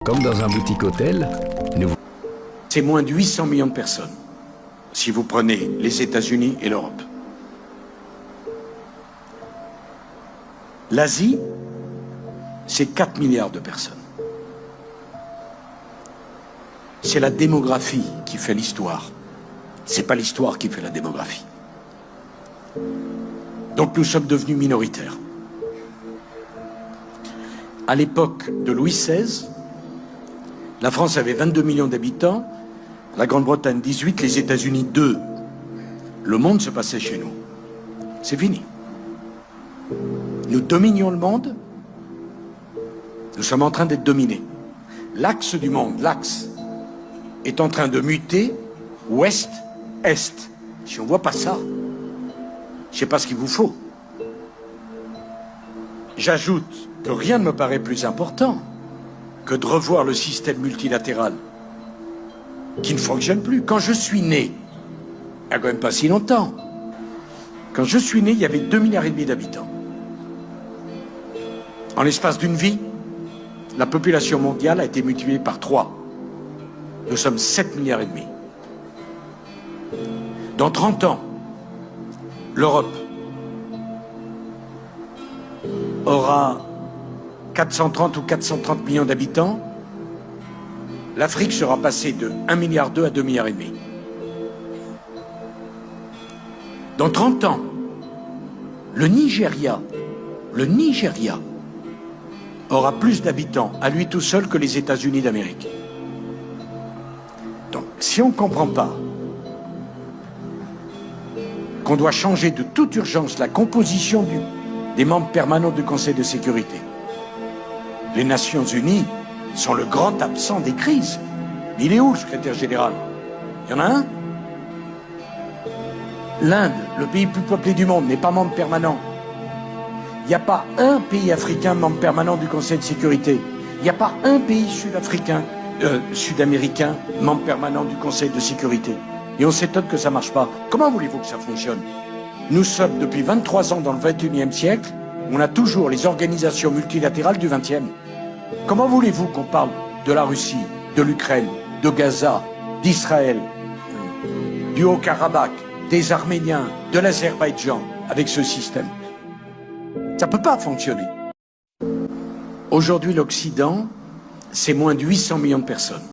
Comme dans un boutique-hôtel, c'est moins de 800 millions de personnes, si vous prenez les États-Unis et l'Europe. L'Asie, c'est 4 milliards de personnes. C'est la démographie qui fait l'histoire. C'est pas l'histoire qui fait la démographie. Donc nous sommes devenus minoritaires. À l'époque de Louis XVI, la France avait 22 millions d'habitants, la Grande-Bretagne 18, les États-Unis 2. Le monde se passait chez nous. C'est fini. Nous dominions le monde. Nous sommes en train d'être dominés. L'axe du monde, l'axe, est en train de muter ouest-est. Si on ne voit pas ça, je ne sais pas ce qu'il vous faut. J'ajoute que rien ne me paraît plus important que de revoir le système multilatéral qui ne fonctionne plus. Quand je suis né, il n'y a quand même pas si longtemps, quand je suis né, il y avait 2,5 milliards d'habitants. En l'espace d'une vie, la population mondiale a été multipliée par 3. Nous sommes 7,5 milliards. Dans 30 ans, l'Europe aura 430 ou 430 millions d'habitants. L'Afrique sera passée de 1,2 milliard à 2,5 milliards. Dans 30 ans, le Nigeria aura plus d'habitants à lui tout seul que les États-Unis d'Amérique. Donc, si on ne comprend pas qu'on doit changer de toute urgence la composition des membres permanents du Conseil de sécurité, les Nations Unies sont le grand absent des crises. Mais il est où, le secrétaire général? Il y en a un. L'Inde, le pays le plus peuplé du monde, n'est pas membre permanent. Il n'y a pas un pays africain membre permanent du Conseil de sécurité. Il n'y a pas un pays sud-américain membre permanent du Conseil de sécurité. Et on s'étonne que ça ne marche pas. Comment voulez-vous que ça fonctionne? Nous sommes depuis 23 ans dans le 21e siècle. On a toujours les organisations multilatérales du 20e. Comment voulez-vous qu'on parle de la Russie, de l'Ukraine, de Gaza, d'Israël, du Haut-Karabakh, des Arméniens, de l'Azerbaïdjan, avec ce système? Ça ne peut pas fonctionner. Aujourd'hui, l'Occident, c'est moins de 800 millions de personnes.